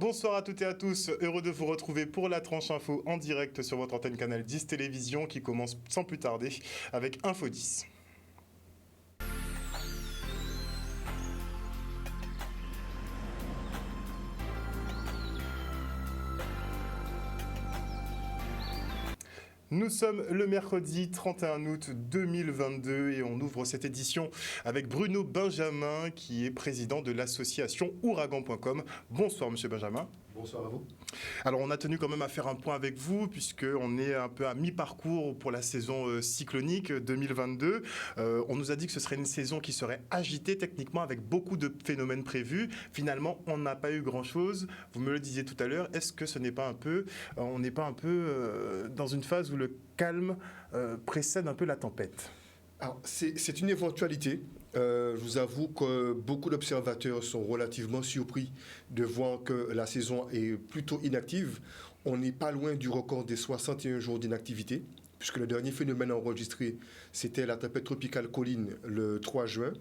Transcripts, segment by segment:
Bonsoir à toutes et à tous, heureux de vous retrouver pour la tranche info en direct sur votre antenne Canal 10 Télévision qui commence sans plus tarder avec Info 10. Nous sommes le mercredi 31 août 2022 et on ouvre cette édition avec Bruno Benjamin qui est président de l'association Ouragan.com. Bonsoir Monsieur Benjamin. Bonsoir à vous. Alors on a tenu quand même à faire un point avec vous puisqu'on est un peu à mi-parcours pour la saison cyclonique 2022. On nous a dit que ce serait une saison qui serait agitée techniquement avec beaucoup de phénomènes prévus. Finalement, on n'a pas eu grand-chose. Vous me le disiez tout à l'heure, est-ce que ce n'est pas un peu, on n'est pas un peu dans une phase où le calme précède un peu la tempête ? Alors, c'est une éventualité. Je vous avoue que beaucoup d'observateurs sont relativement surpris de voir que la saison est plutôt inactive. On n'est pas loin du record des 61 jours d'inactivité, puisque le dernier phénomène enregistré, c'était la tempête tropicale Colline le 3 juin.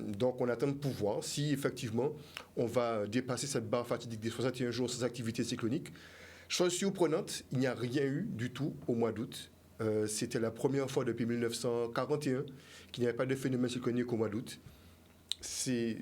Donc on attend de pouvoir si effectivement on va dépasser cette barre fatidique des 61 jours sans activité cyclonique. Chose surprenante, il n'y a rien eu du tout au mois d'août. C'était la première fois depuis 1941 qu'il n'y avait pas de phénomène cyclonique au mois d'août. C'est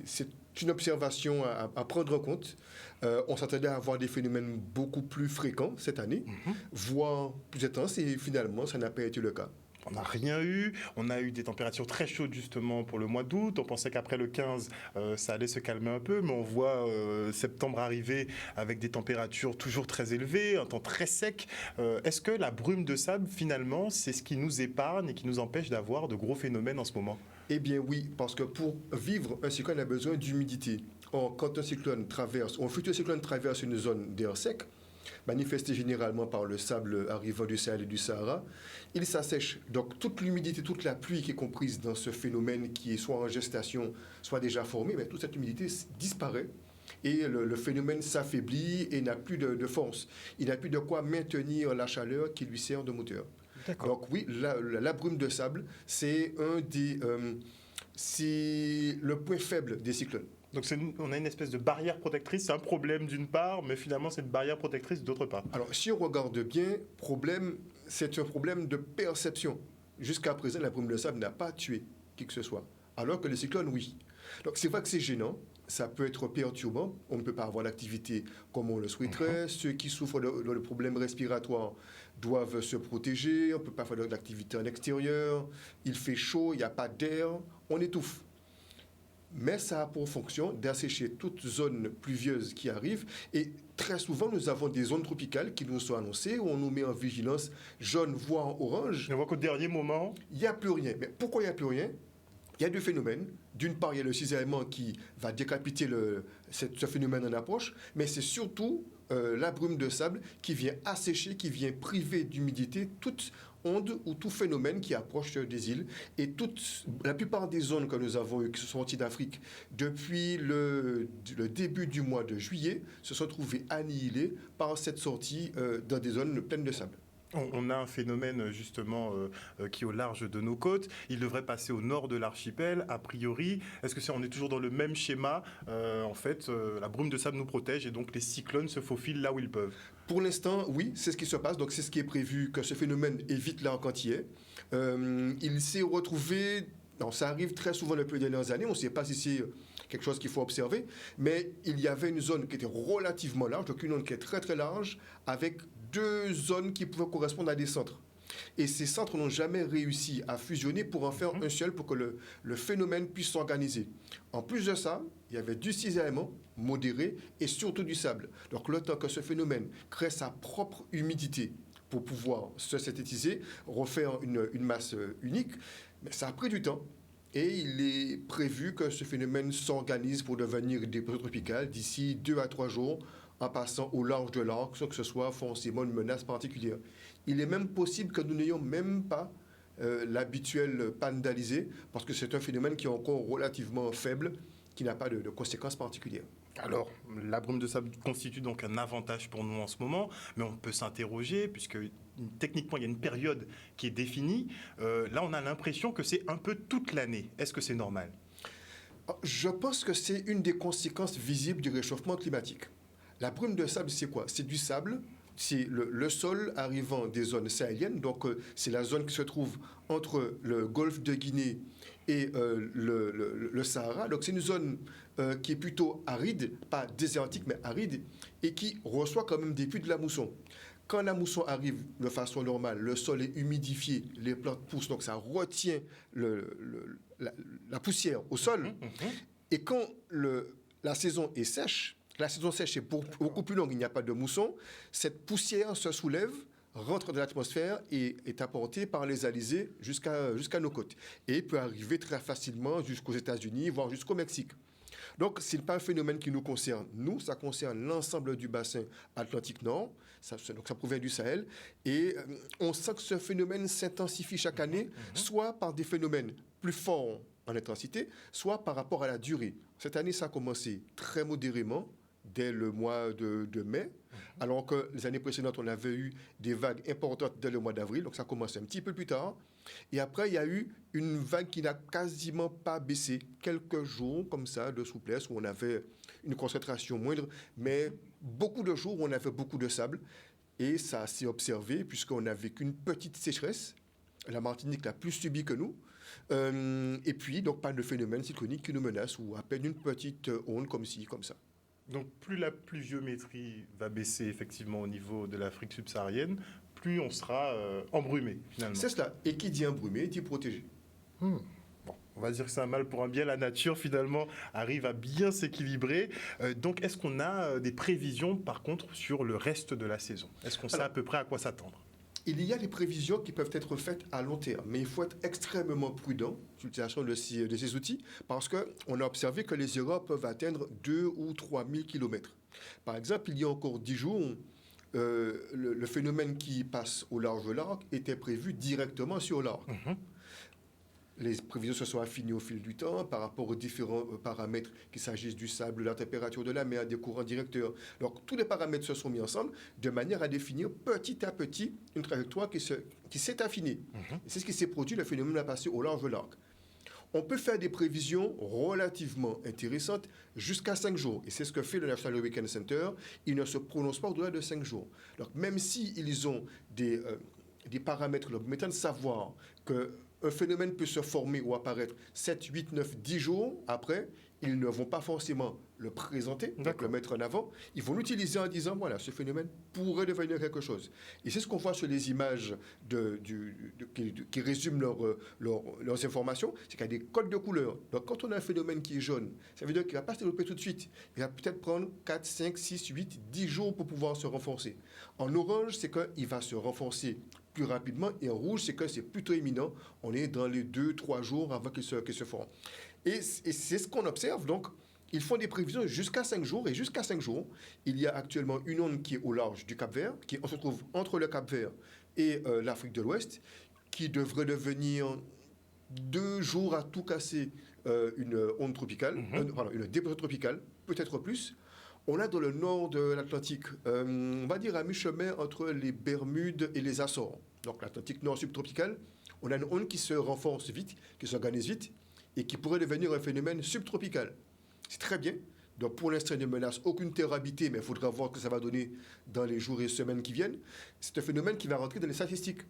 une observation à prendre en compte. On s'attendait à avoir des phénomènes beaucoup plus fréquents cette année, voire plus intenses, et finalement, ça n'a pas été le cas. On n'a rien eu. On a eu des températures très chaudes justement pour le mois d'août. On pensait qu'après le 15, ça allait se calmer un peu, mais on voit septembre arriver avec des températures toujours très élevées, un temps très sec. Est-ce que la brume de sable, finalement, c'est ce qui nous épargne et qui nous empêche d'avoir de gros phénomènes en ce moment ? Eh bien oui, parce que pour vivre un cyclone, on a besoin d'humidité. Or, quand un futur cyclone traverse une zone d'air sec, manifesté généralement par le sable arrivant du Sahel et du Sahara, il s'assèche. Donc toute l'humidité, toute la pluie qui est comprise dans ce phénomène qui est soit en gestation, soit déjà formé, mais toute cette humidité disparaît et le phénomène s'affaiblit et n'a plus de force. Il n'a plus de quoi maintenir la chaleur qui lui sert de moteur. Donc oui, la brume de sable, c'est c'est le point faible des cyclones. Donc on a une espèce de barrière protectrice, c'est un problème d'une part, mais finalement c'est une barrière protectrice d'autre part. Alors si on regarde bien, c'est un problème de perception. Jusqu'à présent, la brume de sable n'a pas tué qui que ce soit, alors que les cyclones, oui. Donc c'est vrai que c'est gênant, ça peut être perturbant, on ne peut pas avoir l'activité comme on le souhaiterait, ceux qui souffrent de problèmes respiratoires doivent se protéger, on ne peut pas faire de l'activité en extérieur, il fait chaud, il n'y a pas d'air, on étouffe. Mais ça a pour fonction d'assécher toute zone pluvieuse qui arrive. Et très souvent, nous avons des zones tropicales qui nous sont annoncées, où on nous met en vigilance jaune, voire orange. On voit qu'au dernier moment... Il n'y a plus rien. Mais pourquoi il n'y a plus rien ? Il y a deux phénomènes. D'une part, il y a le cisaillement qui va décapiter ce phénomène en approche, mais c'est surtout la brume de sable qui vient assécher, qui vient priver d'humidité toute onde ou tout phénomène qui approche des îles. Et la plupart des zones que nous avons eues, qui sont sorties d'Afrique depuis le début du mois de juillet, se sont trouvées annihilées par cette sortie dans des zones pleines de sable. On a un phénomène justement qui est au large de nos côtes. Il devrait passer au nord de l'archipel, a priori. Est-ce que on est toujours dans le même schéma ? En fait, la brume de sable nous protège et donc les cyclones se faufilent là où ils peuvent. Pour l'instant, oui, c'est ce qui se passe. Donc c'est ce qui est prévu, que ce phénomène évite là quand il est. Il s'est retrouvé... Non, ça arrive très souvent depuis les dernières années. On ne sait pas si c'est quelque chose qu'il faut observer. Mais il y avait une zone qui était relativement large, donc une zone qui est très très large, avec deux zones qui pouvaient correspondre à des centres. Et ces centres n'ont jamais réussi à fusionner pour en faire un seul, pour que le phénomène puisse s'organiser. En plus de ça, il y avait du cisaillement modéré et surtout du sable. Donc le temps que ce phénomène crée sa propre humidité pour pouvoir se synthétiser, refaire une masse unique, mais ça a pris du temps. Et il est prévu que ce phénomène s'organise pour devenir des dépression tropicale d'ici 2 à 3 jours, en passant au large de l'arc, sans que ce soit forcément une menace particulière. Il est même possible que nous n'ayons même pas l'habituel panne d'Alizé, parce que c'est un phénomène qui est encore relativement faible, qui n'a pas de conséquences particulières. Alors, la brume de sable constitue donc un avantage pour nous en ce moment, mais on peut s'interroger, puisque techniquement, il y a une période qui est définie. Là, on a l'impression que c'est un peu toute l'année. Est-ce que c'est normal ? Je pense que c'est une des conséquences visibles du réchauffement climatique. La brume de sable, c'est quoi? C'est du sable, c'est le sol arrivant des zones sahéliennes, donc c'est la zone qui se trouve entre le golfe de Guinée et le Sahara. Donc c'est une zone qui est plutôt aride, pas désertique, mais aride, et qui reçoit quand même des pluies de la mousson. Quand la mousson arrive de façon normale, le sol est humidifié, les plantes poussent, donc ça retient la poussière au sol. Et quand la saison est sèche, la saison sèche est beaucoup plus longue, il n'y a pas de mousson, cette poussière se soulève, rentre dans l'atmosphère et est apportée par les alizés jusqu'à nos côtes. Et peut arriver très facilement jusqu'aux États-Unis, voire jusqu'au Mexique. Donc, ce n'est pas un phénomène qui nous concerne, nous, ça concerne l'ensemble du bassin Atlantique Nord, donc ça provient du Sahel, et on sent que ce phénomène s'intensifie chaque année, soit par des phénomènes plus forts en intensité, soit par rapport à la durée. Cette année, ça a commencé très modérément, dès le mois de mai, alors que les années précédentes, on avait eu des vagues importantes dès le mois d'avril, donc ça a commencé un petit peu plus tard. Et après, il y a eu une vague qui n'a quasiment pas baissé, quelques jours comme ça de souplesse, où on avait une concentration moindre, mais beaucoup de jours où on avait beaucoup de sable. Et ça s'est observé, puisqu'on n'a vécu une petite sécheresse. La Martinique l'a plus subie que nous. Et puis, donc, pas de phénomène cyclonique qui nous menace, ou à peine une petite onde comme ci, comme ça. Donc plus la pluviométrie va baisser effectivement au niveau de l'Afrique subsaharienne, plus on sera embrumé finalement. C'est cela. Et qui dit embrumé dit protégé. Bon, on va dire que c'est un mal pour un bien. La nature finalement arrive à bien s'équilibrer. Donc est-ce qu'on a des prévisions par contre sur le reste de la saison? Est-ce qu'on sait à peu près à quoi s'attendre? Il y a des prévisions qui peuvent être faites à long terme, mais il faut être extrêmement prudent sur l'utilisation de ces outils parce qu'on a observé que les erreurs peuvent atteindre 2 ou 3 000 km. Par exemple, il y a encore 10 jours, le phénomène qui passe au large de l'arc était prévu directement sur l'arc. Les prévisions se sont affinées au fil du temps par rapport aux différents paramètres, qu'il s'agisse du sable, de la température de la mer, des courants directeurs. Donc, tous les paramètres se sont mis ensemble de manière à définir petit à petit une trajectoire qui s'est affinée. Et c'est ce qui s'est produit, le phénomène a passé au large de l'arc. On peut faire des prévisions relativement intéressantes jusqu'à 5 jours. Et c'est ce que fait le National Hurricane Center. Il ne se prononce pas au-delà de 5 jours. Donc, même s'ils ont des paramètres leur permettant de savoir qu'un phénomène peut se former ou apparaître 7, 8, 9, 10 jours après, ils ne vont pas forcément le présenter, donc le mettre en avant. Ils vont l'utiliser en disant, voilà, ce phénomène pourrait devenir quelque chose. Et c'est ce qu'on voit sur les images qui résument leurs informations, c'est qu'il y a des codes de couleurs. Donc quand on a un phénomène qui est jaune, ça veut dire qu'il ne va pas se développer tout de suite. Il va peut-être prendre 4, 5, 6, 8, 10 jours pour pouvoir se renforcer. En orange, c'est qu'il va se renforcer plus rapidement, et en rouge, c'est que c'est plutôt imminent. On est dans les 2-3 jours avant qu'il se forme. Et c'est ce qu'on observe. Donc, ils font des prévisions jusqu'à 5 jours. Et jusqu'à 5 jours, il y a actuellement une onde qui est au large du Cap-Vert, qui se trouve entre le Cap-Vert et l'Afrique de l'Ouest, qui devrait devenir 2 jours à tout casser une onde tropicale, une dépression tropicale, peut-être plus. On a dans le nord de l'Atlantique, on va dire à mi-chemin entre les Bermudes et les Açores. Donc l'Atlantique nord subtropical, on a une onde qui se renforce vite, qui s'organise vite, et qui pourrait devenir un phénomène subtropical. C'est très bien. Donc pour l'instant, il ne menace aucune terre habitée, mais il faudra voir ce que ça va donner dans les jours et semaines qui viennent. C'est un phénomène qui va rentrer dans les statistiques.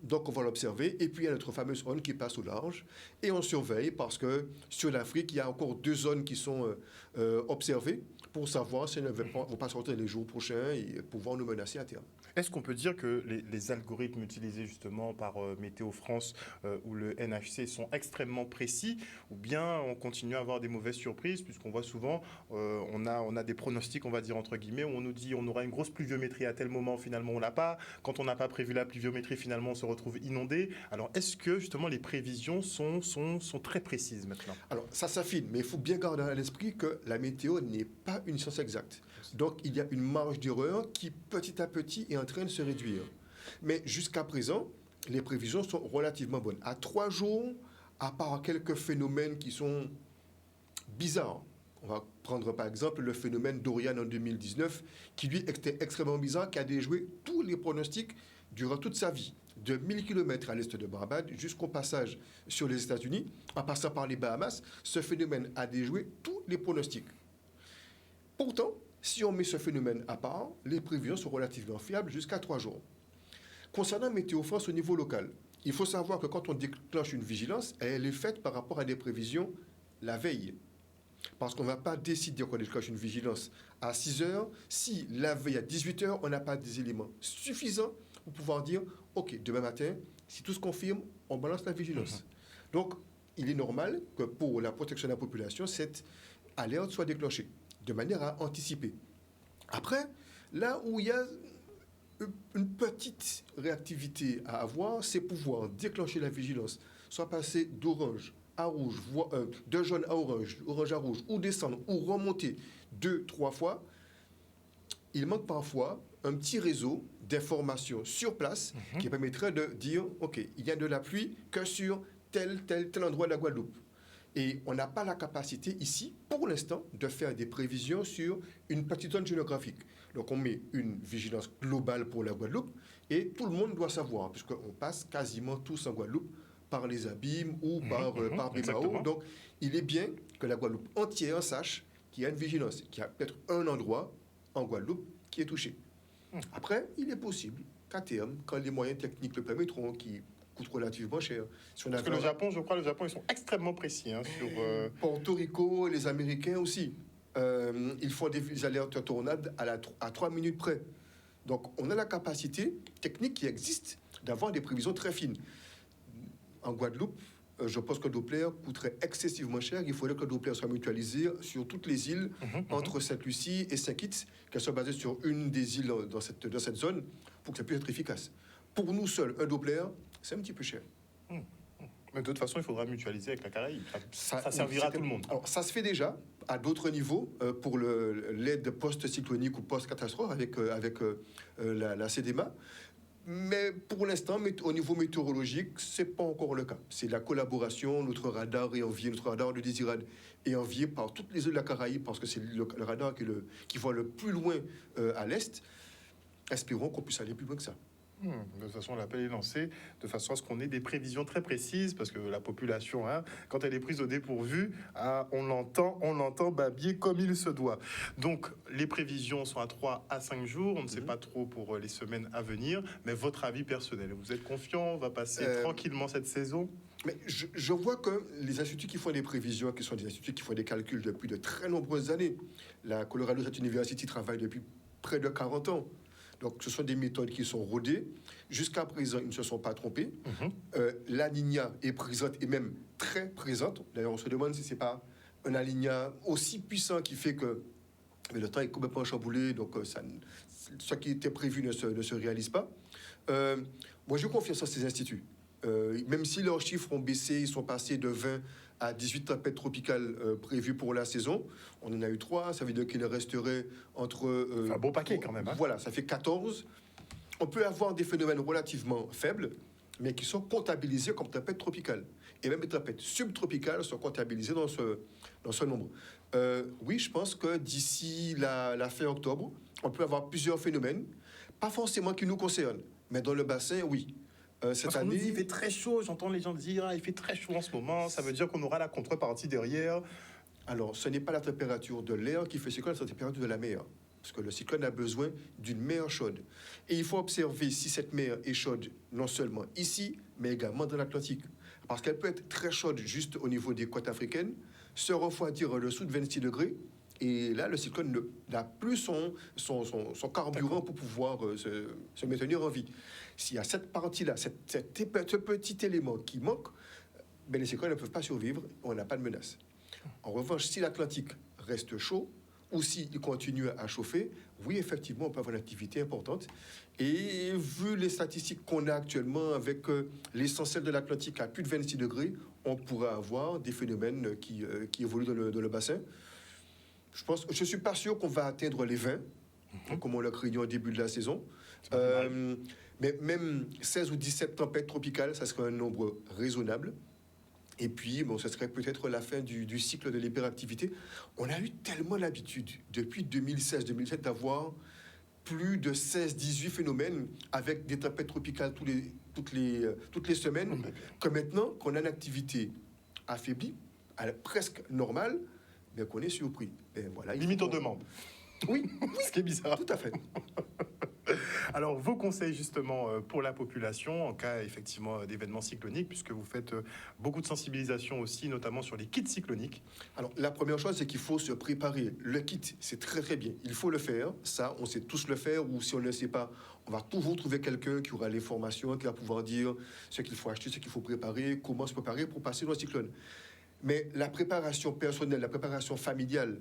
Donc on va l'observer. Et puis il y a notre fameuse onde qui passe au large. Et on surveille parce que sur l'Afrique, il y a encore 2 zones qui sont observées pour savoir si elles ne vont pas sortir les jours prochains et pouvoir nous menacer à terme. Est-ce qu'on peut dire que les algorithmes utilisés justement par Météo France ou le NHC sont extrêmement précis, ou bien on continue à avoir des mauvaises surprises, puisqu'on voit souvent, on a des pronostics, on va dire entre guillemets, où on nous dit on aura une grosse pluviométrie à tel moment, finalement on l'a pas. Quand on n'a pas prévu la pluviométrie, finalement on se retrouve inondé. Alors est-ce que justement les prévisions sont très précises maintenant? Alors ça s'affine, mais il faut bien garder à l'esprit que la météo n'est pas une science exacte. Donc il y a une marge d'erreur qui petit à petit est en train de se réduire. Mais jusqu'à présent, les prévisions sont relativement bonnes. À 3 jours, à part quelques phénomènes qui sont bizarres, on va prendre par exemple le phénomène Dorian en 2019, qui lui était extrêmement bizarre, qui a déjoué tous les pronostics durant toute sa vie, de 1000 km à l'est de Barbade jusqu'au passage sur les États-Unis, en passant par les Bahamas. Ce phénomène a déjoué tous les pronostics. Pourtant, Si on met ce phénomène à part, les prévisions sont relativement fiables jusqu'à 3 jours. Concernant Météo France au niveau local, il faut savoir que quand on déclenche une vigilance, elle est faite par rapport à des prévisions la veille. Parce qu'on ne va pas décider qu'on déclenche une vigilance à 6 heures si la veille à 18 heures, on n'a pas des éléments suffisants pour pouvoir dire « Ok, demain matin, si tout se confirme, on balance la vigilance. » Donc, il est normal que pour la protection de la population, cette alerte soit déclenchée de manière à anticiper. Après, là où il y a une petite réactivité à avoir, c'est pouvoir déclencher la vigilance, soit passer d'orange à rouge, de jaune à orange, orange à rouge, ou descendre, ou remonter 2-3 fois. Il manque parfois un petit réseau d'informations sur place qui permettrait de dire, OK, il y a de la pluie que sur tel endroit de la Guadeloupe. Et on n'a pas la capacité ici, pour l'instant, de faire des prévisions sur une petite zone géographique. Donc on met une vigilance globale pour la Guadeloupe et tout le monde doit savoir, puisqu'on passe quasiment tous en Guadeloupe par les abîmes ou par Bémao. Donc il est bien que la Guadeloupe entière sache qu'il y a une vigilance, qu'il y a peut-être un endroit en Guadeloupe qui est touché. Après, il est possible qu'à terme, quand les moyens techniques le permettront, qui coûte relativement cher. Si parce que le Japon, je crois, ils sont extrêmement précis sur... Porto Rico, les Américains aussi. Ils font des alertes tornades à 3 minutes près. Donc, on a la capacité technique qui existe d'avoir des prévisions très fines. En Guadeloupe, je pense que le Doppler coûterait excessivement cher. Il faudrait que le Doppler soit mutualisé sur toutes les îles entre Sainte-Lucie et Saint-Kitts, qu'elles soient basées sur une des îles dans cette zone pour que ça puisse être efficace. Pour nous seuls, un Doppler, c'est un petit peu cher. Mais de toute façon, il faudra mutualiser avec la Caraïbe. Ça servira à tout le monde. Alors, ça se fait déjà à d'autres niveaux pour l'aide post-cyclonique ou post-catastrophe avec la CDMA. Mais pour l'instant, au niveau météorologique, ce n'est pas encore le cas. C'est la collaboration, notre radar de Désirade est envié par toutes les îles de la Caraïbe parce que c'est le radar qui voit le plus loin à l'est. Espérons qu'on puisse aller plus loin que ça. De toute façon, l'appel est lancé de façon à ce qu'on ait des prévisions très précises parce que la population, quand elle est prise au dépourvu, on l'entend babiller comme il se doit. Donc, les prévisions sont à 3 à 5 jours. On ne sait pas trop pour les semaines à venir. Mais votre avis personnel, vous êtes confiant? On va passer tranquillement cette saison? Mais je vois que les instituts qui font des prévisions, qui sont des instituts qui font des calculs depuis de très nombreuses années, la Colorado State University travaille depuis près de 40 ans. Donc, ce sont des méthodes qui sont rodées. Jusqu'à présent, ils ne se sont pas trompés. La Niña est présente et même très présente. D'ailleurs, on se demande si ce n'est pas un La Niña aussi puissant qui fait que le temps est complètement chamboulé. Donc, ce qui était prévu ne se réalise pas. Moi, je confie en ces instituts. Même si leurs chiffres ont baissé, ils sont passés de 20 à 18 tempêtes tropicales prévues pour la saison. On en a eu 3, ça veut dire qu'il resterait entre... un beau paquet quand même. Voilà, ça fait 14. On peut avoir des phénomènes relativement faibles, mais qui sont comptabilisés comme tempêtes tropicales. Et même les tempêtes subtropicales sont comptabilisées dans ce nombre. Oui, je pense que d'ici la fin octobre, on peut avoir plusieurs phénomènes, pas forcément qui nous concernent, mais dans le bassin, oui. Cette année, il fait très chaud. J'entends les gens dire il fait très chaud en ce moment. Ça veut dire qu'on aura la contrepartie derrière. Alors, ce n'est pas la température de l'air qui fait cyclone, c'est la température de la mer. Parce que le cyclone a besoin d'une mer chaude. Et il faut observer si cette mer est chaude, non seulement ici, mais également dans l'Atlantique. Parce qu'elle peut être très chaude juste au niveau des côtes africaines, se refroidir en dessous de 26 degrés. Et là, le cyclone n'a plus son carburant pour pouvoir se maintenir en vie. S'il y a cette partie-là, ce petit élément qui manque, les cyclones ne peuvent pas survivre, on n'a pas de menace. En revanche, si l'Atlantique reste chaud, ou s'il continue à chauffer, oui, effectivement, on peut avoir une activité importante. Et vu les statistiques qu'on a actuellement avec l'essentiel de l'Atlantique à plus de 26 degrés, on pourra avoir des phénomènes qui évoluent dans le bassin. Je ne suis pas sûr qu'on va atteindre les 20, comme on l'a craigné au début de la saison. Mais même 16 ou 17 tempêtes tropicales, ça serait un nombre raisonnable. Et puis, ce serait peut-être la fin du cycle de l'hyperactivité. On a eu tellement l'habitude, depuis 2016-2017, d'avoir plus de 16-18 phénomènes avec des tempêtes tropicales toutes les semaines, que maintenant qu'on a une activité affaiblie, presque normale, qu'on est surpris. Limite aux demandes. Oui, Ce qui est bizarre. tout à fait. Alors, vos conseils justement pour la population en cas effectivement d'événements cycloniques, puisque vous faites beaucoup de sensibilisation aussi, notamment sur les kits cycloniques. Alors, la première chose, c'est qu'il faut se préparer. Le kit, c'est très très bien. Il faut le faire. Ça, on sait tous le faire. Ou si on ne le sait pas, on va toujours trouver quelqu'un qui aura les formations, qui va pouvoir dire ce qu'il faut acheter, ce qu'il faut préparer, comment se préparer pour passer dans le cyclone. Mais la préparation personnelle, la préparation familiale,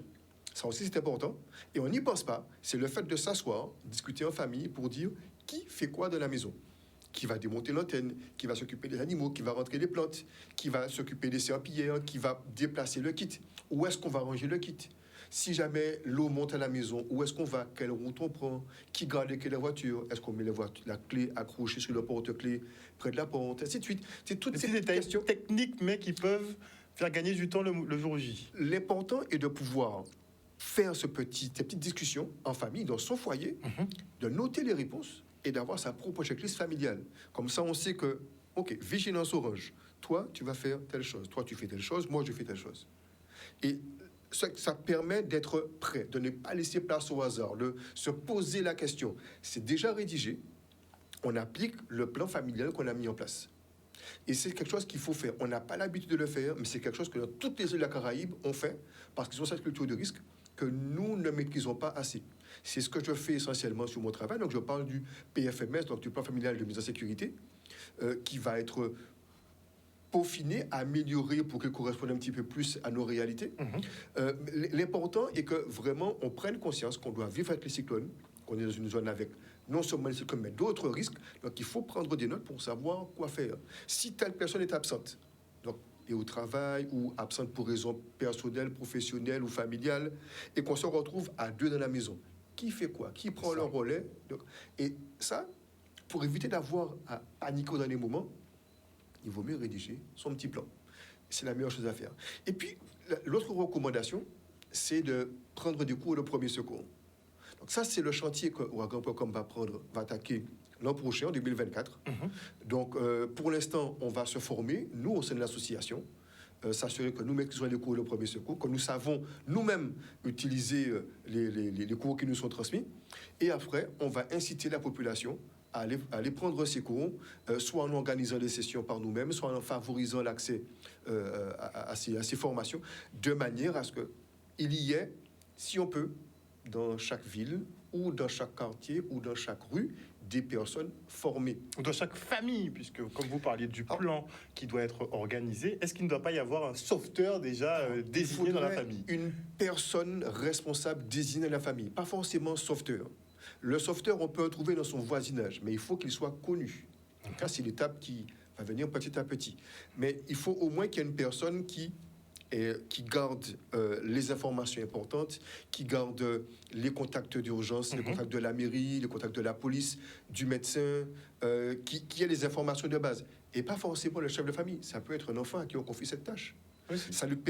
ça aussi c'est important. Et on n'y pense pas. C'est le fait de s'asseoir, discuter en famille pour dire qui fait quoi dans la maison. Qui va démonter l'antenne, qui va s'occuper des animaux, qui va rentrer les plantes, qui va s'occuper des serpillères, qui va déplacer le kit. Où est-ce qu'on va ranger le kit? Si jamais l'eau monte à la maison, où est-ce qu'on va? Quelle route on prend? Qui garde quelle voiture? Est-ce qu'on met la clé accrochée sur le porte-clés près de la porte? Ainsi de suite. C'est toutes ces Des détails questions. techniques, mais qui peuvent faire gagner du temps le jour J. L'important est de pouvoir faire ces petites discussions en famille, dans son foyer, de noter les réponses et d'avoir sa propre checklist familiale. Comme ça, on sait que, OK, vigilance orange. Toi, tu vas faire telle chose. Toi, tu fais telle chose. Moi, je fais telle chose. Et ça permet d'être prêt, de ne pas laisser place au hasard, de se poser la question. C'est déjà rédigé. On applique le plan familial qu'on a mis en place. Et c'est quelque chose qu'il faut faire. On n'a pas l'habitude de le faire, mais c'est quelque chose que dans toutes les îles de la Caraïbe, on fait parce qu'ils ont cette culture de risque que nous ne maîtrisons pas assez. C'est ce que je fais essentiellement sur mon travail. Donc, je parle du PFMS, donc du plan familial de mise en sécurité, qui va être peaufiné, amélioré pour qu'il corresponde un petit peu plus à nos réalités. L'important est que vraiment on prenne conscience qu'on doit vivre avec les cyclones, qu'on est dans une zone avec non seulement les cyclones, mais d'autres risques. Donc, il faut prendre des notes pour savoir quoi faire. Si telle personne est absente, donc, et au travail, ou absente pour raison personnelle, professionnelle ou familiale, et qu'on se retrouve à deux dans la maison, qui fait quoi? Qui prend le relais? Donc, et ça, pour éviter d'avoir à paniquer dans les moments, il vaut mieux rédiger son petit plan. C'est la meilleure chose à faire. Et puis, l'autre recommandation, c'est de prendre des cours de premier secours. Donc ça, c'est le chantier que Ouragan.com va attaquer l'an prochain, en 2024. Donc, pour l'instant, on va se former, nous, au sein de l'association, s'assurer que nous maîtrisons les cours de premier secours, que nous savons nous-mêmes utiliser les cours qui nous sont transmis. Et après, on va inciter la population à aller prendre ces cours, soit en organisant des sessions par nous-mêmes, soit en favorisant l'accès à ces formations, de manière à ce qu'il y ait, si on peut, dans chaque ville, ou dans chaque quartier, ou dans chaque rue, des personnes formées. Ou dans chaque famille, puisque comme vous parliez du plan qui doit être organisé, est-ce qu'il ne doit pas y avoir un sauveteur déjà désigné dans la famille? Une personne responsable désignée dans la famille, pas forcément sauveteur. Le sauveteur, on peut le trouver dans son voisinage, mais il faut qu'il soit connu. Ça, c'est l'étape qui va venir petit à petit. Mais il faut au moins qu'il y ait une personne qui garde les informations importantes, qui garde les contacts d'urgence, les contacts de la mairie, les contacts de la police, du médecin, qui ait les informations de base. Et pas forcément le chef de famille. Ça peut être un enfant à qui on confie cette tâche. Oui.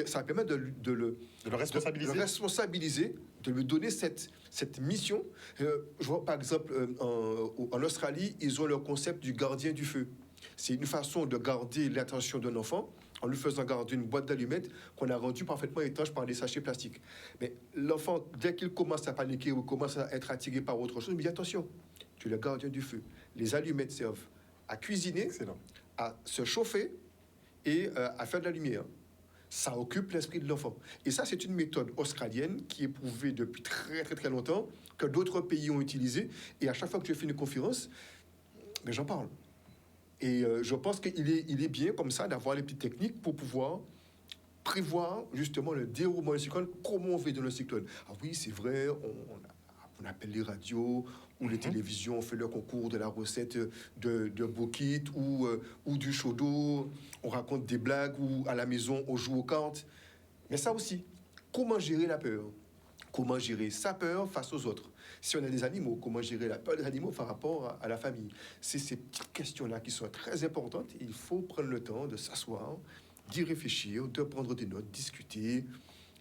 Ça permet de le responsabiliser, de lui donner cette mission. Je vois par exemple en Australie, ils ont le concept du gardien du feu. C'est une façon de garder l'attention d'un enfant en lui faisant garder une boîte d'allumettes qu'on a rendue parfaitement étanche par des sachets plastiques. Mais l'enfant, dès qu'il commence à paniquer ou commence à être attiré par autre chose, il dit attention, tu es le gardien du feu. Les allumettes servent à cuisiner, excellent, à se chauffer et à faire de la lumière. Ça occupe l'esprit de l'enfant. Et ça, c'est une méthode australienne qui est prouvée depuis très très très longtemps, que d'autres pays ont utilisée. Et à chaque fois que je fais une conférence, mais j'en parle. Et je pense qu'il est bien comme ça d'avoir les petites techniques pour pouvoir prévoir justement le déroulement du cyclone, comment on fait dans le cyclone. Ah oui, c'est vrai, on appelle les radios ou les télévisions, on fait le concours de la recette de bokit ou du chaud d'eau, on raconte des blagues ou à la maison on joue aux cartes. Mais ça aussi, comment gérer la peur? Comment gérer sa peur face aux autres? Si on a des animaux, comment gérer la peur des animaux par rapport à la famille? C'est ces petites questions-là qui sont très importantes. Il faut prendre le temps de s'asseoir, d'y réfléchir, de prendre des notes, discuter,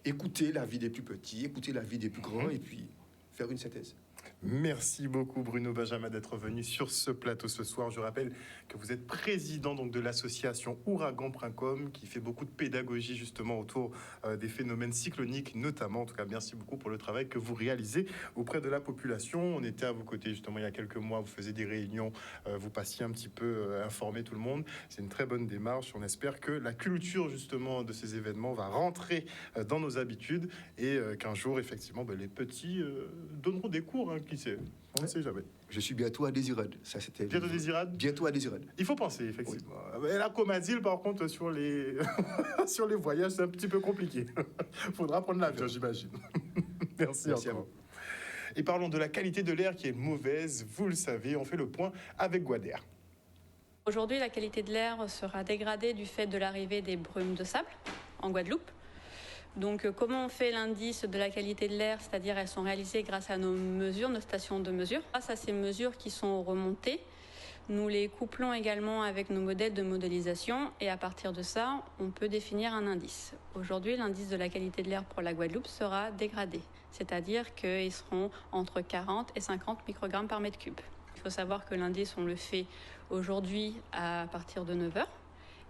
écouter la vie des plus petits, écouter la vie des plus grands et puis faire une synthèse. Merci beaucoup Bruno Benjamin d'être venu sur ce plateau ce soir. Je rappelle que vous êtes président donc de l'association Ouragan.com qui fait beaucoup de pédagogie justement autour des phénomènes cycloniques notamment. En tout cas, merci beaucoup pour le travail que vous réalisez auprès de la population. On était à vos côtés justement il y a quelques mois, vous faisiez des réunions, vous passiez un petit peu informer tout le monde. C'est une très bonne démarche. On espère que la culture justement de ces événements va rentrer dans nos habitudes et qu'un jour effectivement les petits donneront des cours. Qui sait? On ne sait jamais. Je suis bientôt à Désirade. Ça, c'était bientôt Désirade. Bientôt à Désirade. Il faut penser, effectivement. Oui. Et là, comme asile, par contre, sur les, sur les voyages, c'est un petit peu compliqué. Il faudra prendre l'avion, j'imagine. Merci encore. À vous. Et parlons de la qualité de l'air qui est mauvaise. Vous le savez, on fait le point avec Guader. Aujourd'hui, la qualité de l'air sera dégradée du fait de l'arrivée des brumes de sable en Guadeloupe. Donc, comment on fait l'indice de la qualité de l'air, c'est-à-dire elles sont réalisées grâce à nos mesures, nos stations de mesure. Grâce à ces mesures qui sont remontées, nous les couplons également avec nos modèles de modélisation et à partir de ça, on peut définir un indice. Aujourd'hui, l'indice de la qualité de l'air pour la Guadeloupe sera dégradé, c'est-à-dire qu'ils seront entre 40 et 50 microgrammes par mètre cube. Il faut savoir que l'indice, on le fait aujourd'hui à partir de 9 heures.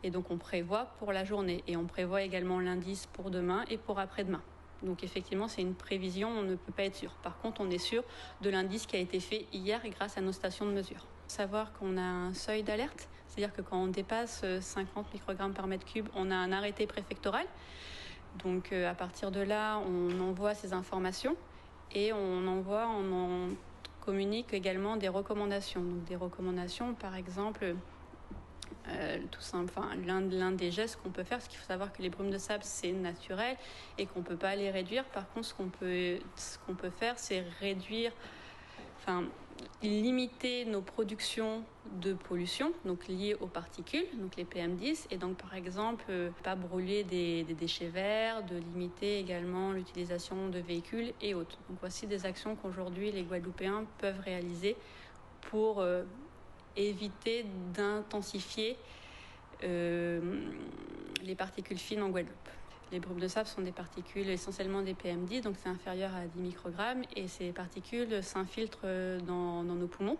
Et donc on prévoit pour la journée et on prévoit également l'indice pour demain et pour après-demain. Donc effectivement c'est une prévision, on ne peut pas être sûr. Par contre on est sûr de l'indice qui a été fait hier grâce à nos stations de mesure. Il faut savoir qu'on a un seuil d'alerte, c'est-à-dire que quand on dépasse 50 microgrammes par mètre cube, on a un arrêté préfectoral. Donc à partir de là on envoie ces informations et on communique également des recommandations. Donc des recommandations par exemple... tout simple, l'un des gestes qu'on peut faire, parce qu'il faut savoir que les brumes de sable c'est naturel et qu'on ne peut pas les réduire. Par contre, ce qu'on peut faire, c'est limiter nos productions de pollution, donc liées aux particules, donc les PM10, et donc par exemple pas brûler des déchets verts, de limiter également l'utilisation de véhicules et autres. Donc voici des actions qu'aujourd'hui les Guadeloupéens peuvent réaliser pour éviter d'intensifier les particules fines en Guadeloupe. Les brumes de sable sont des particules essentiellement des PM10, donc c'est inférieur à 10 microgrammes, et ces particules s'infiltrent dans nos poumons,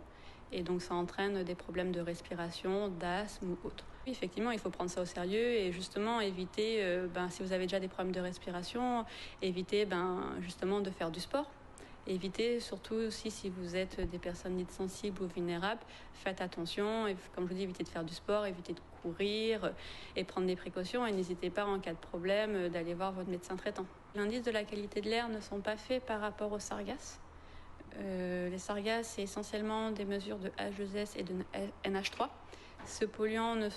et donc ça entraîne des problèmes de respiration, d'asthme ou autre. Effectivement, il faut prendre ça au sérieux et justement éviter, si vous avez déjà des problèmes de respiration, éviter justement de faire du sport. Évitez surtout aussi si vous êtes des personnes dites sensibles ou vulnérables, faites attention et comme je vous dis, évitez de faire du sport, évitez de courir et prendre des précautions et n'hésitez pas en cas de problème d'aller voir votre médecin traitant. L'indice de la qualité de l'air ne sont pas faits par rapport aux sargasses. Les sargasses, c'est essentiellement des mesures de H2S et de NH3. Ces polluants ne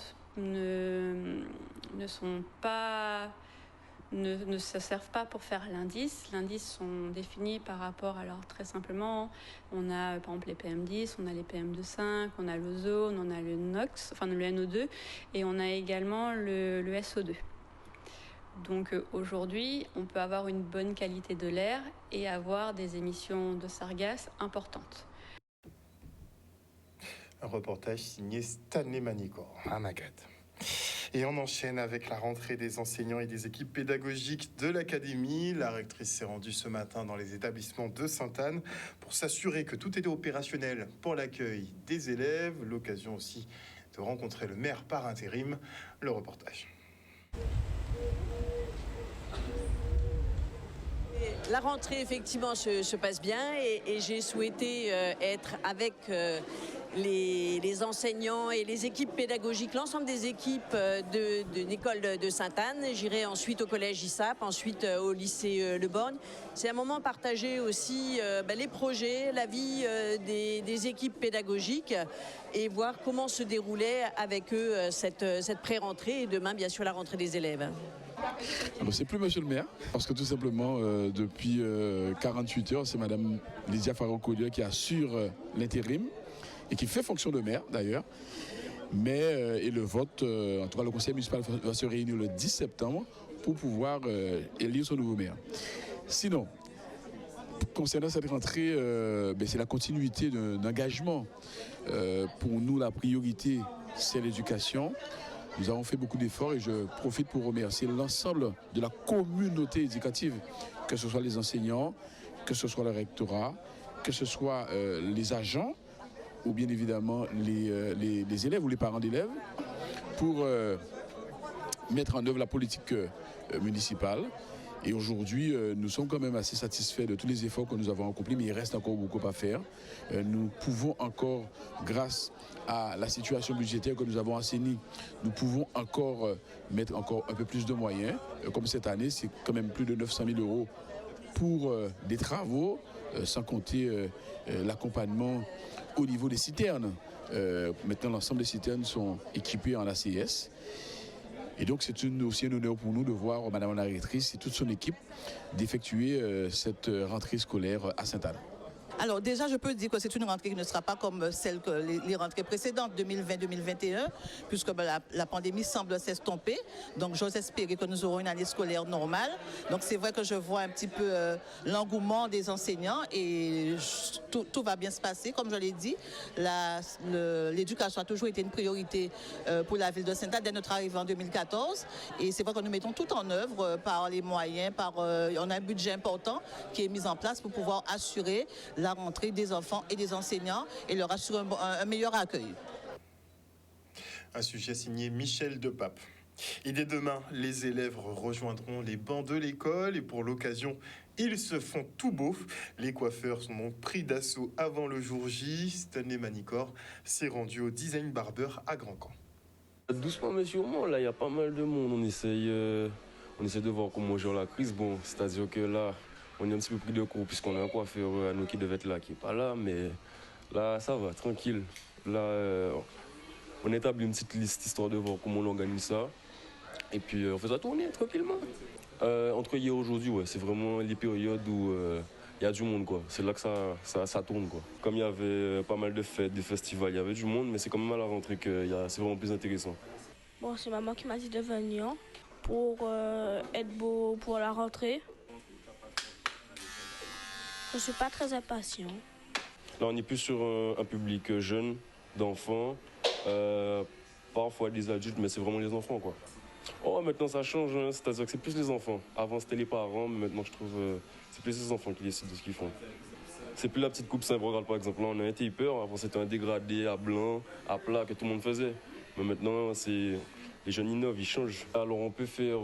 se servent pas pour faire l'indice. L'indice sont définis par rapport, alors très simplement, on a par exemple les PM10, on a les PM2,5, on a l'ozone, on a le NOx, enfin le NO2, et on a également le SO2. Donc aujourd'hui, on peut avoir une bonne qualité de l'air et avoir des émissions de sargasses importantes. Un reportage signé Stanley Manicor à Magat. Et on enchaîne avec la rentrée des enseignants et des équipes pédagogiques de l'académie. La rectrice s'est rendue ce matin dans les établissements de Sainte-Anne pour s'assurer que tout était opérationnel pour l'accueil des élèves. L'occasion aussi de rencontrer le maire par intérim. Le reportage. La rentrée, effectivement, se passe bien et j'ai souhaité être avec les enseignants et les équipes pédagogiques, l'ensemble des équipes de l'école de Sainte-Anne. J'irai ensuite au collège ISAP, ensuite au lycée Le Borgne. C'est un moment partagé aussi les projets, la vie des équipes pédagogiques et voir comment se déroulait avec eux cette pré-rentrée et demain, bien sûr, la rentrée des élèves. Alors, c'est plus monsieur le maire, parce que tout simplement, depuis 48 heures, c'est madame Lydia Farrocolia qui assure l'intérim et qui fait fonction de maire d'ailleurs. Mais et le vote, en tout cas le conseil municipal va se réunir le 10 septembre pour pouvoir élire son nouveau maire. Sinon, concernant cette rentrée, c'est la continuité d'engagement. Pour nous, la priorité, c'est l'éducation. Nous avons fait beaucoup d'efforts et je profite pour remercier l'ensemble de la communauté éducative, que ce soit les enseignants, que ce soit le rectorat, que ce soit les agents ou bien évidemment les élèves ou les parents d'élèves, pour mettre en œuvre la politique municipale. Et aujourd'hui, nous sommes quand même assez satisfaits de tous les efforts que nous avons accomplis, mais il reste encore beaucoup à faire. Nous pouvons encore, grâce à la situation budgétaire que nous avons assainie, nous pouvons encore mettre encore un peu plus de moyens. Comme cette année, c'est quand même plus de 900 000 € pour des travaux, sans compter l'accompagnement au niveau des citernes. Maintenant, l'ensemble des citernes sont équipées en ACS. Et donc, c'est aussi un honneur pour nous de voir Madame la rectrice et toute son équipe d'effectuer cette rentrée scolaire à Sainte-Anne. Alors déjà, je peux dire que c'est une rentrée qui ne sera pas comme celle que les rentrées précédentes, 2020-2021, puisque la pandémie semble s'estomper. Donc j'ose espérer que nous aurons une année scolaire normale. Donc c'est vrai que je vois un petit peu l'engouement des enseignants et tout va bien se passer. Comme je l'ai dit, l'éducation a toujours été une priorité pour la ville de Sainte-Anne dès notre arrivée en 2014. Et c'est vrai que nous mettons tout en œuvre par les moyens, on a un budget important qui est mis en place pour pouvoir assurer la rentrée des enfants et des enseignants et leur assurer un meilleur accueil. Un sujet signé Michel Depape. Et dès demain, les élèves rejoindront les bancs de l'école et pour l'occasion, ils se font tout beaux. Les coiffeurs sont donc pris d'assaut avant le jour J. Stanley Manicor s'est rendu au Design Barber à Grand-Camp. Doucement mais sûrement, là il y a pas mal de monde. On essaye de voir comment gérer la crise. Bon, c'est-à-dire que là, on est un petit peu pris de court puisqu'on a un coiffeur à nous qui devait être là, qui n'est pas là, mais là ça va, tranquille. Là, on établit une petite liste histoire de voir comment on organise ça. Et puis on fait ça tourner tranquillement. Entre hier et aujourd'hui, ouais, c'est vraiment les périodes où il y a du monde, quoi. C'est là que ça tourne, quoi. Comme il y avait pas mal de fêtes, des festivals, il y avait du monde, mais c'est quand même à la rentrée que c'est vraiment plus intéressant. Bon, c'est maman qui m'a dit de venir pour être beau pour la rentrée. Je ne suis pas très impatient. Là, on est plus sur un public jeune, d'enfants, parfois des adultes, mais c'est vraiment les enfants, quoi. Oh, maintenant ça change, hein. C'est-à-dire que c'est plus les enfants. Avant c'était les parents, mais maintenant je trouve c'est plus les enfants qui décident de ce qu'ils font. C'est plus la petite coupe Saint-Brogal par exemple. Là on a un taper, avant c'était un dégradé à blanc, à plat que tout le monde faisait. Mais maintenant c'est les jeunes innovent, ils changent. Alors on peut faire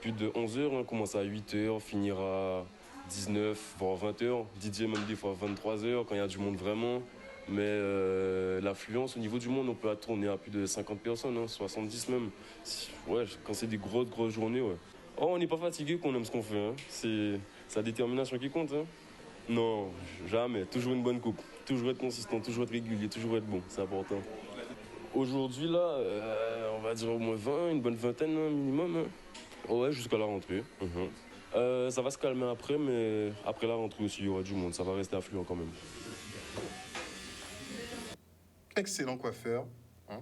plus de 11 heures, hein, commencer à 8 heures, finir à 19, voire 20 heures. Didier même des fois 23 heures quand il y a du monde vraiment. Mais l'affluence au niveau du monde, on peut tourner à plus de 50 personnes, hein, 70 même. Ouais, quand c'est des grosses journées, ouais. Oh, on n'est pas fatigué qu'on aime ce qu'on fait, hein. C'est la détermination qui compte, hein. Non, jamais. Toujours une bonne coupe. Toujours être consistant, toujours être régulier, toujours être bon, c'est important. Aujourd'hui, là, on va dire au moins 20, une bonne vingtaine hein, minimum. Hein. Ouais, jusqu'à la rentrée. Ça va se calmer après, mais après la rentrée aussi, il y aura du monde. Ça va rester affluent quand même. Excellent coiffeur, hein,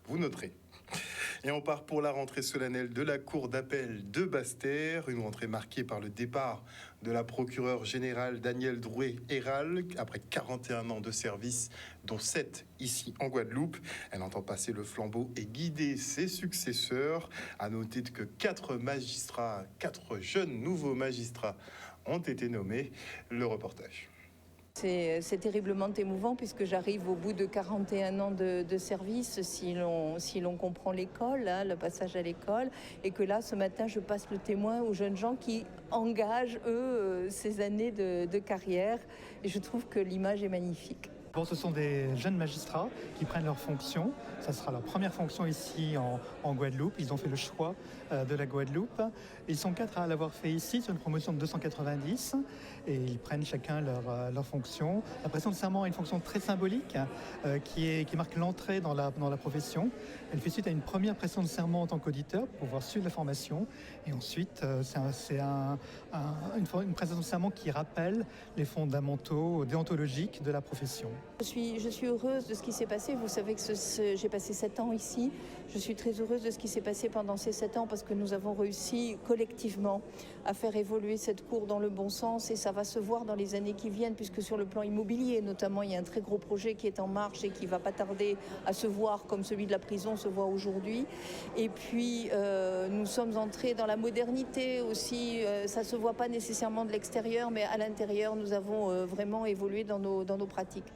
vous noterez. Et on part pour la rentrée solennelle de la Cour d'appel de Basse-Terre, une rentrée marquée par le départ de la procureure générale Danielle Drouet-Héral, après 41 ans de service, dont 7 ici en Guadeloupe. Elle entend passer le flambeau et guider ses successeurs. À noter que 4 jeunes nouveaux magistrats ont été nommés. Le reportage. C'est terriblement émouvant puisque j'arrive au bout de 41 ans de service, si l'on comprend l'école, hein, le passage à l'école, et que là, ce matin, je passe le témoin aux jeunes gens qui engagent, eux, ces années de carrière. Et je trouve que l'image est magnifique. Bon, ce sont des jeunes magistrats qui prennent leurs fonctions. Ça sera leur première fonction ici en Guadeloupe. Ils ont fait le choix de la Guadeloupe. Ils sont 4 à l'avoir fait ici, sur une promotion de 290. Et ils prennent chacun leur fonction. La prestation de serment est une fonction très symbolique qui marque l'entrée dans la profession. Elle fait suite à une première prestation de serment en tant qu'auditeur pour pouvoir suivre la formation. Et ensuite, c'est une prestation de serment qui rappelle les fondamentaux déontologiques de la profession. Je suis heureuse de ce qui s'est passé. Vous savez que j'ai passé 7 ans ici. Je suis très heureuse de ce qui s'est passé pendant ces 7 ans parce que nous avons réussi collectivement à faire évoluer cette cour dans le bon sens et ça va se voir dans les années qui viennent puisque sur le plan immobilier notamment, il y a un très gros projet qui est en marche et qui ne va pas tarder à se voir comme celui de la prison se voit aujourd'hui. Et puis, nous sommes entrés dans la modernité aussi. Ça ne se voit pas nécessairement de l'extérieur, mais à l'intérieur, nous avons vraiment évolué dans nos pratiques.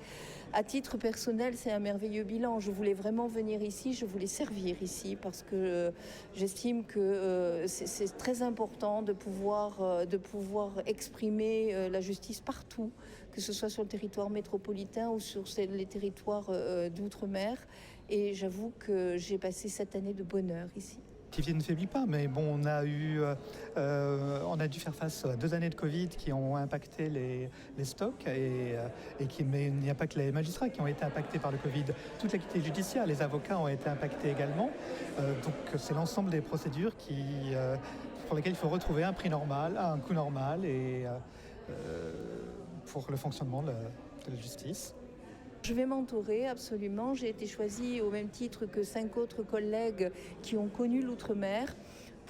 À titre personnel, c'est un merveilleux bilan. Je voulais vraiment venir ici, je voulais servir ici parce que j'estime que c'est très important de pouvoir exprimer la justice partout, que ce soit sur le territoire métropolitain ou sur les territoires d'outre-mer. Et j'avoue que j'ai passé cette année de bonheur ici. Activité ne faiblit pas, mais bon, on a dû faire face à 2 années de Covid qui ont impacté les stocks mais il n'y a pas que les magistrats qui ont été impactés par le Covid. Toute l'activité judiciaire, les avocats ont été impactés également. Donc c'est l'ensemble des procédures pour lesquelles il faut retrouver un prix normal, un coût normal pour le fonctionnement de la justice. Je vais m'entourer, absolument. J'ai été choisie au même titre que 5 autres collègues qui ont connu l'outre-mer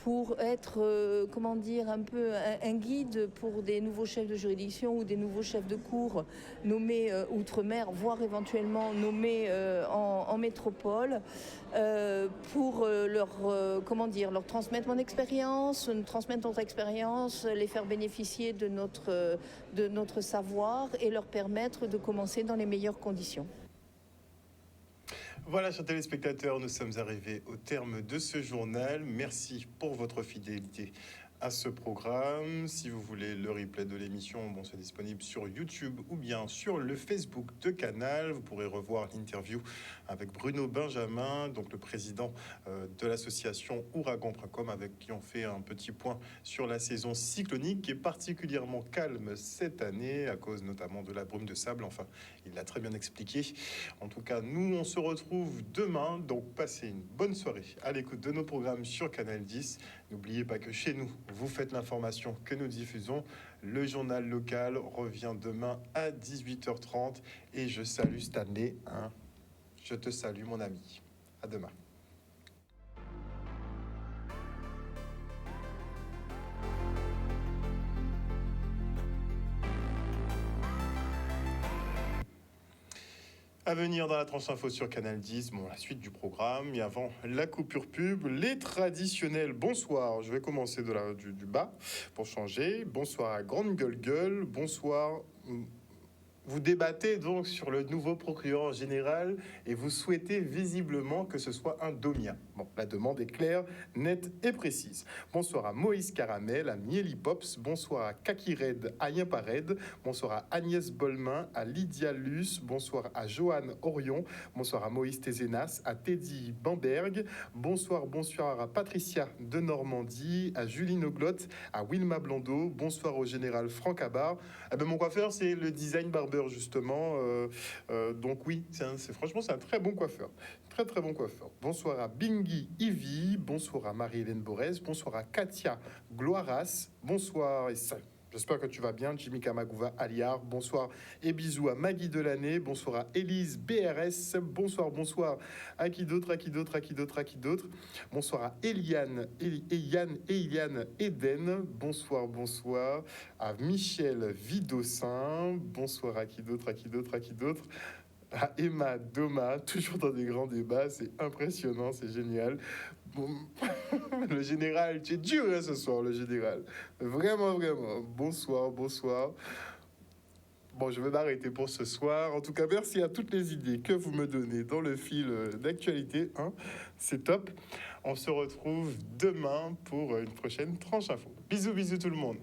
pour être, un peu un guide pour des nouveaux chefs de juridiction ou des nouveaux chefs de cour nommés outre-mer, voire éventuellement nommés en métropole, pour leur transmettre mon expérience, transmettre notre expérience, les faire bénéficier de notre savoir et leur permettre de commencer dans les meilleures conditions. Voilà, chers téléspectateurs, nous sommes arrivés au terme de ce journal. Merci pour votre fidélité à ce programme. Si vous voulez le replay de l'émission, c'est disponible sur YouTube ou bien sur le Facebook de Canal. Vous pourrez revoir l'interview avec Bruno Benjamin, donc le président de l'association Ouragan.com, avec qui on fait un petit point sur la saison cyclonique qui est particulièrement calme cette année à cause notamment de la brume de sable. Enfin, il l'a très bien expliqué. En tout cas, nous, on se retrouve demain. Donc, passez une bonne soirée à l'écoute de nos programmes sur Canal 10. N'oubliez pas que chez nous, vous faites l'information que nous diffusons. Le journal local revient demain à 18h30. Et je salue Stanley. Je te salue, mon ami. À demain. À venir dans la tranche info sur Canal 10, la suite du programme. Et avant la coupure pub, les traditionnels bonsoir. Je vais commencer du bas pour changer. Bonsoir à Grande Gueule. Bonsoir. Vous débattez donc sur le nouveau procureur général et vous souhaitez visiblement que ce soit un domia. La demande est claire, nette et précise. Bonsoir à Moïse Caramel, à Mieli Pops. Bonsoir à Kaki Red, à Pared. Bonsoir à Agnès Bolmin, à Lydia Luce. Bonsoir à Joanne Orion. Bonsoir à Moïse Tézénas, à Teddy Bamberg. Bonsoir à Patricia de Normandie, à Julie Noglotte, à Wilma Blondeau. Bonsoir au général Franck Abar. Mon coiffeur, c'est le design barber justement, donc oui, franchement c'est un très bon coiffeur, très bon coiffeur. Bonsoir à Bingi Ivy, bonsoir à Marie-Hélène Borès, bonsoir à Katia Gloiras, bonsoir et j'espère que tu vas bien, Jimmy Kamagouva Aliar, bonsoir et bisous à Maggie Delaney, bonsoir à Élise BRS, bonsoir à qui d'autre, bonsoir à Eliane Eden, bonsoir à Michel Vidocin, bonsoir à qui d'autre, à Emma Doma, toujours dans des grands débats, c'est impressionnant, c'est génial. Le général, tu es dur ce soir, le général. Vraiment. Bonsoir. Je vais m'arrêter pour ce soir. En tout cas, merci à toutes les idées que vous me donnez dans le fil d'actualité. C'est top. On se retrouve demain pour une prochaine tranche info. Bisous tout le monde.